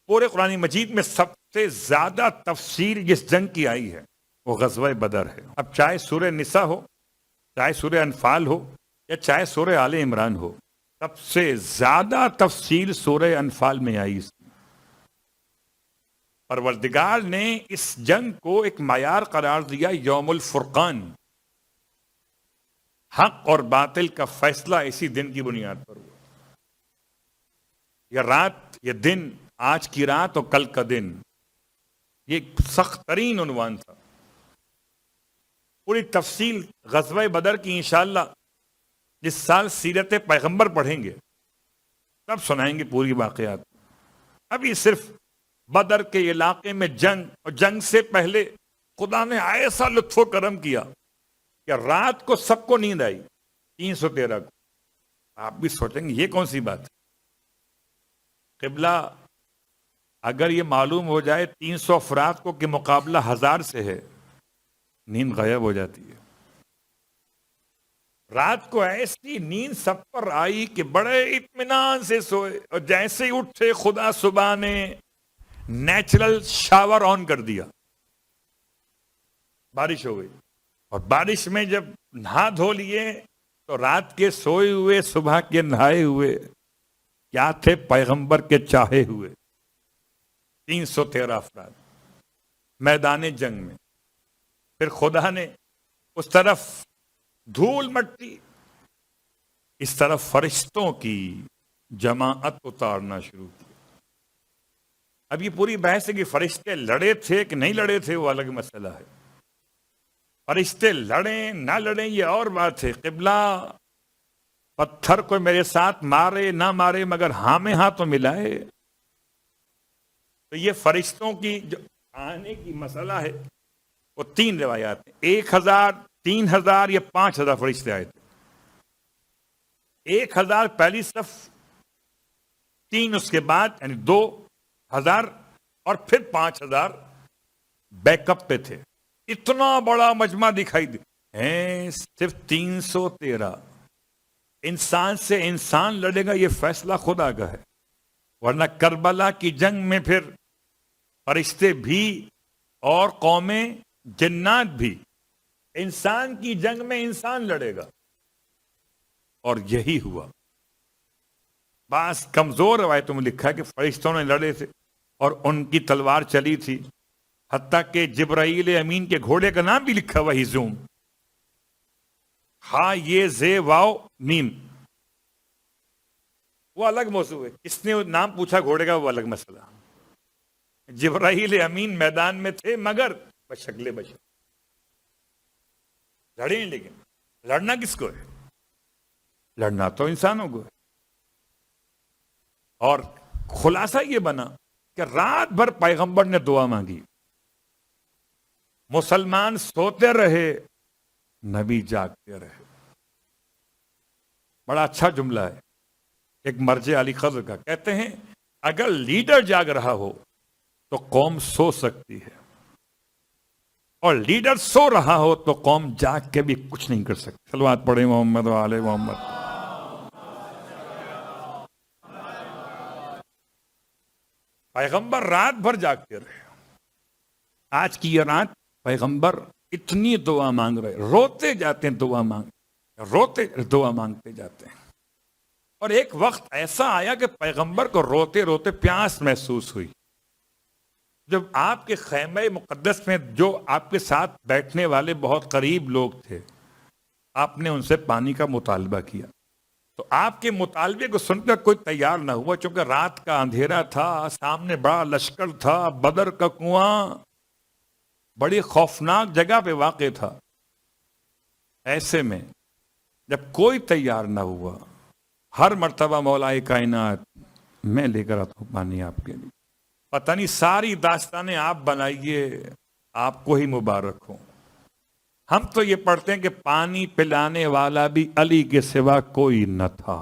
پورے قرآن مجید میں سب سے زیادہ تفصیل جس جنگ کی آئی ہے وہ غزوہ بدر ہے. اب چاہے سورہ نساء ہو، چاہے سورہ انفال ہو، یا چاہے سورہ آل عمران ہو، سب سے زیادہ تفصیل سورہ انفال میں آئی. پروردگار نے اس جنگ کو ایک معیار قرار دیا، یوم الفرقان. حق اور باطل کا فیصلہ اسی دن کی بنیاد پر ہوا. یہ رات، یہ دن، آج کی رات اور کل کا دن، یہ سخت ترین عنوان تھا. پوری تفصیل غزوہ بدر کی انشاءاللہ جس سال سیرت پیغمبر پڑھیں گے تب سنائیں گے پوری واقعات. ابھی صرف بدر کے علاقے میں جنگ، اور جنگ سے پہلے خدا نے ایسا لطف و کرم کیا کہ رات کو سب کو نیند آئی 313 کو. آپ بھی سوچیں گے یہ کون سی بات ہے؟ قبلہ اگر یہ معلوم ہو جائے 300 افراد کو کہ مقابلہ 1000 سے ہے، نیند غائب ہو جاتی ہے. رات کو ایسی نیند سب پر آئی کہ بڑے اطمینان سے سوئے، اور جیسے ہی اٹھے خدا صبح نے نیچرل شاور آن کر دیا، بارش ہو گئی. اور بارش میں جب نہا دھو لیے تو رات کے سوئے ہوئے صبح کے نہائے ہوئے کیا تھے؟ پیغمبر کے چاہے ہوئے. 313 افراد میدان جنگ میں. پھر خدا نے اس طرف دھول مٹی، اس طرف فرشتوں کی جماعت اتارنا شروع کی. اب یہ پوری بحث ہے کہ فرشتے لڑے تھے کہ نہیں لڑے تھے، وہ الگ مسئلہ ہے. فرشتے لڑیں نہ لڑیں یہ اور بات ہے. قبلہ پتھر کو میرے ساتھ مارے نہ مارے مگر ہاں میں ہاں تو ملائے. تو یہ فرشتوں کی جو آنے کی مسئلہ ہے وہ 3 روایات ہیں. 1000، 3000 یا 5000 فرشتے آئے تھے. 1000 پہلی صف، 3 اس کے بعد، یعنی 2000، اور پھر 5000 بیک اپ پہ تھے. اتنا بڑا مجمع دکھائی دے. صرف 313 انسان سے انسان لڑے گا، یہ فیصلہ خدا کا ہے. ورنہ کربلا کی جنگ میں پھر فرشتے بھی اور قومیں جنات بھی، انسان کی جنگ میں انسان لڑے گا. اور یہی ہوا. بعض کمزور روایتوں میں لکھا ہے کہ فرشتوں نے لڑے تھے اور ان کی تلوار چلی تھی، حتیٰ کہ جبرائیل امین کے گھوڑے کا نام بھی لکھا ہوا ہزوم، ہاں یہ زے واو میم، وہ الگ موضوع ہے. کس نے نام پوچھا گھوڑے کا وہ الگ مسئلہ. جبرائیل امین میدان میں تھے مگر بشکل بشر لڑیں. لیکن لڑنا کس کو ہے؟ لڑنا تو انسانوں کو ہے. اور خلاصہ یہ بنا کہ رات بھر پیغمبر نے دعا مانگی، مسلمان سوتے رہے، نبی جاگتے رہے. بڑا اچھا جملہ ہے ایک مرجع علی خضر کا. کہتے ہیں اگر لیڈر جاگ رہا ہو تو قوم سو سکتی ہے، اور لیڈر سو رہا ہو تو قوم جاگ کے بھی کچھ نہیں کر سکتی. صلوات پڑھیں محمد و آل محمد. پیغمبر رات بھر جاگتے رہے. آج کی یہ رات پیغمبر اتنی دعا مانگ رہے، روتے جاتے ہیں، روتے دعا مانگتے جاتے ہیں. اور ایک وقت ایسا آیا کہ پیغمبر کو روتے روتے پیاس محسوس ہوئی. جب آپ کے خیمہ مقدس میں جو آپ کے ساتھ بیٹھنے والے بہت قریب لوگ تھے، آپ نے ان سے پانی کا مطالبہ کیا، تو آپ کے مطالبے کو سن کر کوئی تیار نہ ہوا، چونکہ رات کا اندھیرا تھا، سامنے بڑا لشکر تھا، بدر کا کنواں بڑی خوفناک جگہ پہ واقع تھا. ایسے میں جب کوئی تیار نہ ہوا، ہر مرتبہ مولا کائنات میں لے کر آتا ہوں پانی آپ کے لیے. پتہ نہیں ساری داستانیں آپ بنائیے، آپ کو ہی مبارک ہوں. ہم تو یہ پڑھتے ہیں کہ پانی پلانے والا بھی علی کے سوا کوئی نہ تھا.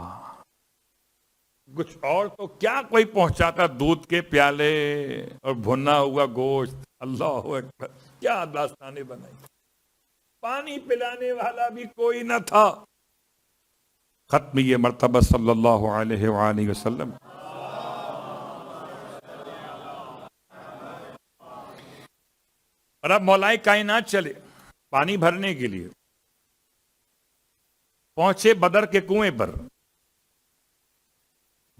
کچھ اور تو کیا کوئی پہنچاتا دودھ کے پیالے اور بھنا ہوا گوشت. اللہ اکبر، کیا داستانیں بنائی. پانی پلانے والا بھی کوئی نہ تھا. ختم یہ مرتبہ صلی اللہ علیہ وآلہ وسلم. اور اب مولائے کائنات چلے پانی بھرنے کے لیے، پہنچے بدر کے کنویں پر.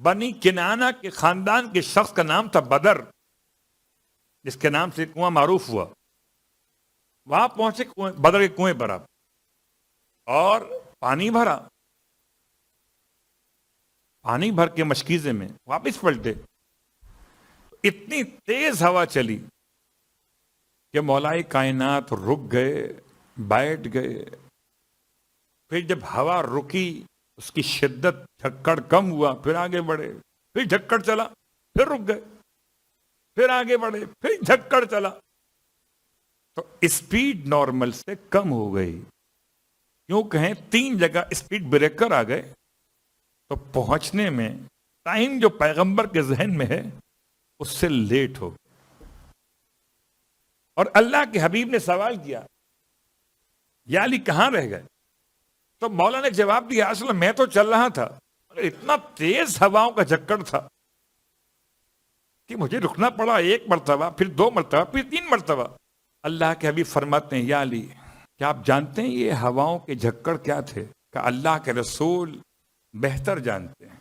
بنی کنانہ کے خاندان کے شخص کا نام تھا بدر، جس کے نام سے کنواں معروف ہوا. وہاں پہنچے بدر کے کنویں پر آپ، اور پانی بھرا. پانی بھر کے مشکیزے میں واپس پلٹے. اتنی تیز ہوا چلی کہ مولائے کائنات رک گئے، بیٹھ گئے. پھر جب ہوا رکی، اس کی شدت جھکڑ کم ہوا، پھر آگے بڑھے. پھر جھکڑ چلا، پھر رک گئے. پھر آگے بڑھے، پھر جھکڑ چلا. تو اسپیڈ نارمل سے کم ہو گئی. یوں کہیں 3 جگہ اسپیڈ بریکر آ گئے. تو پہنچنے میں ٹائم جو پیغمبر کے ذہن میں ہے اس سے لیٹ ہو گیا. اور اللہ کے حبیب نے سوال کیا، یا علی کہاں رہ گئے؟ تو مولا نے جواب دیا، اصل میں تو چل رہا تھا، مگر اتنا تیز ہواؤں کا جھکڑ تھا کہ مجھے رکنا پڑا. 1 مرتبہ، پھر 2 مرتبہ، پھر 3 مرتبہ. اللہ کے حبیب فرماتے ہیں، یا علی کیا آپ جانتے ہیں یہ ہواؤں کے جھکڑ کیا تھے؟ کہ اللہ کے رسول بہتر جانتے ہیں.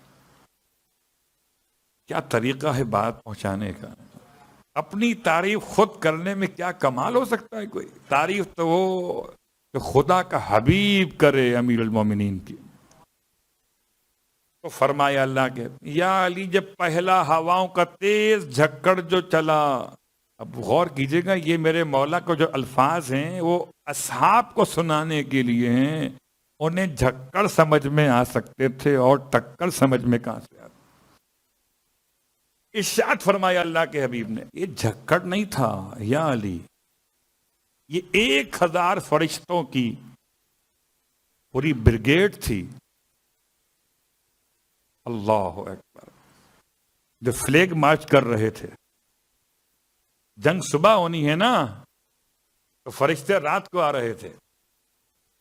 کیا طریقہ ہے بات پہنچانے کا. اپنی تعریف خود کرنے میں کیا کمال ہو سکتا ہے کوئی. تعریف تو وہ کہ خدا کا حبیب کرے امیر المومنین کی. تو فرمایا اللہ کے، یا علی جب پہلا ہواؤں کا تیز جھکڑ جو چلا، اب غور کیجئے گا، یہ میرے مولا کو جو الفاظ ہیں وہ اصحاب کو سنانے کے لیے ہیں. انہیں جھکڑ سمجھ میں آ سکتے تھے اور ٹکر سمجھ میں کہاں سے آتے. ارشاد فرمایا اللہ کے حبیب نے، یہ جھکڑ نہیں تھا یا علی، یہ 1000 فرشتوں کی پوری بریگیڈ تھی. اللہ اکبر. جو فلیگ مارچ کر رہے تھے. جنگ صبح ہونی ہے نا، تو فرشتے رات کو آ رہے تھے،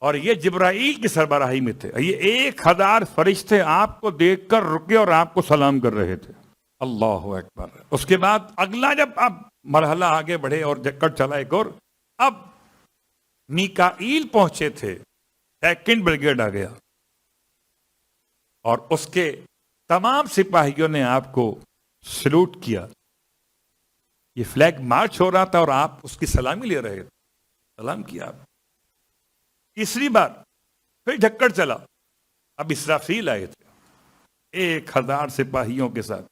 اور یہ جبرائیل کی سربراہی میں تھے. یہ 1000 فرشتے آپ کو دیکھ کر رکے اور آپ کو سلام کر رہے تھے. اللہ اکبر. اس کے بعد اگلا جب اب مرحلہ آگے بڑھے اور جھکڑ چلا ایک اور، اب میکائیل پہنچے تھے. 2nd بریگیڈ آ گیا، اور اس کے تمام سپاہیوں نے آپ کو سلوٹ کیا. یہ فلیگ مارچ ہو رہا تھا اور آپ اس کی سلامی لے رہے تھے. سلام کیا آپ. تیسری بار پھر جھکڑ چلا. اب اسرافیل آئے تھے 1000 سپاہیوں کے ساتھ.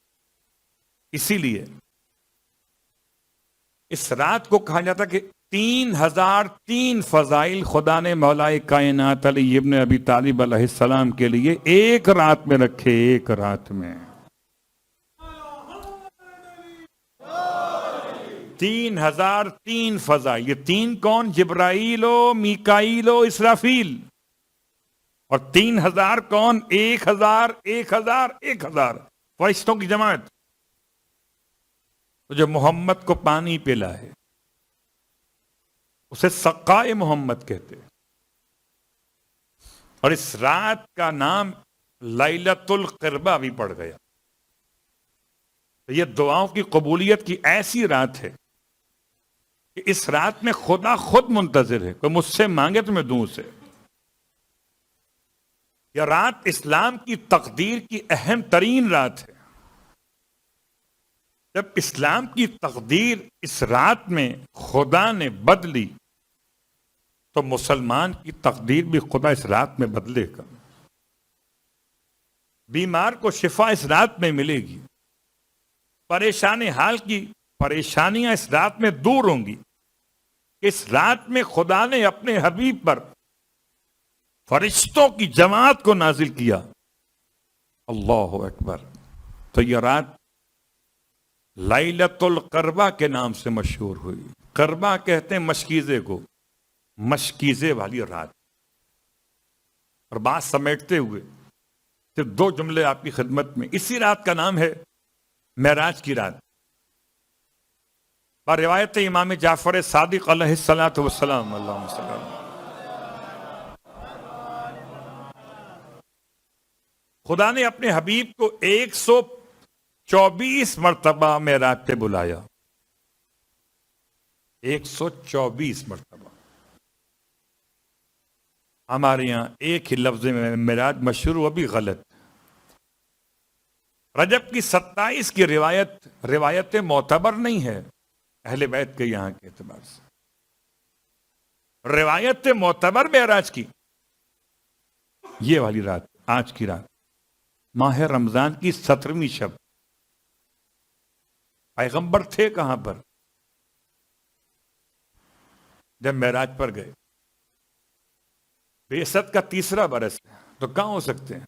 اسی لیے اس رات کو کہا جاتا کہ 3003 فضائل خدا نے مولائے کائنات علی ابن ابی طالب علیہ السلام کے لیے ایک رات میں رکھے. ایک رات میں 3003 فضائل. یہ 3 کون؟ جبرائیل و میکائیل و اسرافیل. اور 3000 کون؟ 1000 1000 1000 فرشتوں کی جماعت. تو جو محمد کو پانی پلا ہے اسے سقائے محمد کہتے. اور اس رات کا نام لیلۃ القربہ بھی پڑ گیا. یہ دعاؤں کی قبولیت کی ایسی رات ہے کہ اس رات میں خدا خود منتظر ہے. کوئی مجھ سے مانگے تو میں دوں اسے. یہ رات اسلام کی تقدیر کی اہم ترین رات ہے. جب اسلام کی تقدیر اس رات میں خدا نے بدلی تو مسلمان کی تقدیر بھی خدا اس رات میں بدلے گا. بیمار کو شفا اس رات میں ملے گی. پریشان حال کی پریشانیاں اس رات میں دور ہوں گی. اس رات میں خدا نے اپنے حبیب پر فرشتوں کی جماعت کو نازل کیا. اللہ اکبر. تو یہ رات لیلۃ القربہ کے نام سے مشہور ہوئی. قربہ کہتے ہیں مشکیزے کو، مشکیزے والی رات. اور بات سمیٹتے ہوئے صرف 2 جملے آپ کی خدمت میں. اسی رات کا نام ہے معراج کی رات. اور روایت امام جعفر صادق علیہ الصلوۃ والسلام، اللہم صلی اللہ علیہ وسلم، خدا نے اپنے حبیب کو 124 مرتبہ معراج پہ بلایا. 124 مرتبہ. ہمارے یہاں ایک ہی لفظ میں معراج مشہور، وہ بھی غلط. رجب کی 27 کی روایت معتبر نہیں ہے اہل بیت کے یہاں کے اعتبار سے. روایت معتبر معراج کی یہ والی رات، آج کی رات، ماہ رمضان کی 17ویں شب. پیغمبر تھے کہاں پر جب معراج پر گئے؟ بعثت کا 3را برس ہے تو کہاں ہو سکتے ہیں؟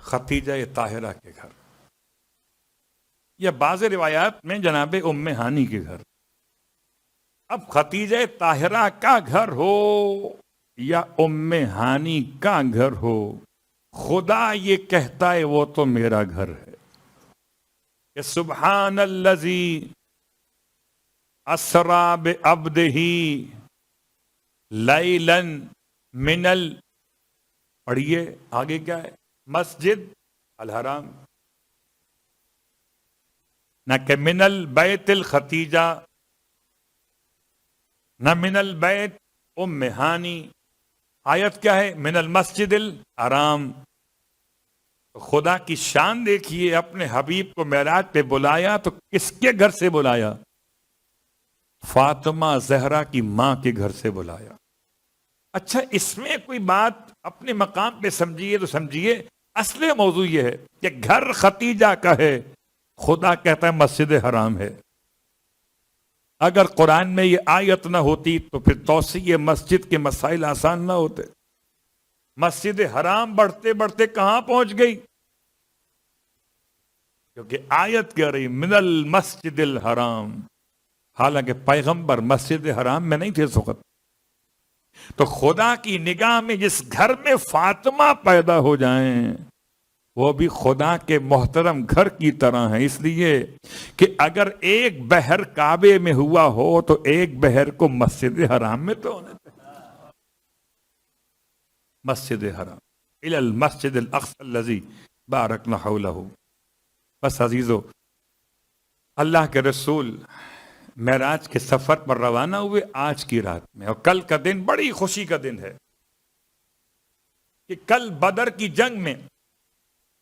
ختیجہ طاہرہ کے گھر، یا بعض روایات میں جناب ام ہانی کے گھر. اب ختیجہ طاہرہ کا گھر ہو یا ام ہانی کا گھر ہو، خدا یہ کہتا ہے وہ تو میرا گھر ہے. کہ سبحان الذی اسری بعبدہ لیلا من پڑھیے آگے کیا ہے، مسجد الحرام، نہ کہ من البیت الختیجہ، نہ من البیت ام ہانی. آیت کیا ہے؟ من المسجد الحرام. خدا کی شان دیکھیے، اپنے حبیب کو معراج پہ بلایا تو کس کے گھر سے بلایا؟ فاطمہ زہرا کی ماں کے گھر سے بلایا. اچھا، اس میں کوئی بات اپنے مقام پہ سمجھیے تو سمجھیے، اصل موضوع یہ ہے کہ گھر ختیجہ کا ہے، خدا کہتا ہے مسجد حرام ہے. اگر قرآن میں یہ آیت نہ ہوتی تو پھر توسیع مسجد کے مسائل آسان نہ ہوتے. مسجد حرام بڑھتے بڑھتے کہاں پہنچ گئی؟ کیونکہ آیت کہہ رہی من المسجد الحرام، حالانکہ پیغمبر مسجد حرام میں نہیں تھے اس وقت. تو خدا کی نگاہ میں جس گھر میں فاطمہ پیدا ہو جائیں وہ بھی خدا کے محترم گھر کی طرح ہے. اس لیے کہ اگر ایک بحر کعبے میں ہوا ہو تو ایک بحر کو مسجد حرام میں تو ہونا چاہیے. مسجد حرام الی المسجد الاقصی الذی بارکنا حولہ. بس عزیزو، اللہ کے رسول معراج کے سفر پر روانہ ہوئے آج کی رات میں، اور کل کا دن بڑی خوشی کا دن ہے کہ کل بدر کی جنگ میں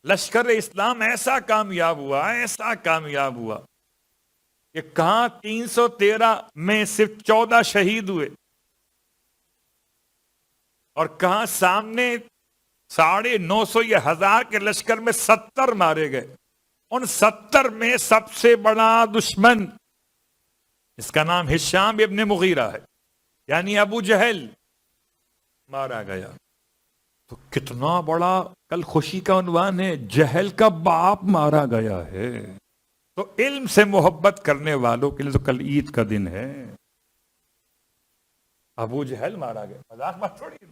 لشکر اسلام ایسا کامیاب ہوا کہ کہاں 313 میں صرف 14 شہید ہوئے، اور کہاں سامنے 950 یا 1000 کے لشکر میں 70 مارے گئے. ان 70 میں سب سے بڑا دشمن، اس کا نام ہشام ابن مغیرہ ہے، یعنی ابو جہل، مارا گیا. تو کتنا بڑا کل خوشی کا عنوان ہے، جہل کا باپ مارا گیا ہے. تو علم سے محبت کرنے والوں کے لیے تو کل عید کا دن ہے. ابو جہل مارا گیا، مذاق بات چھوڑیے.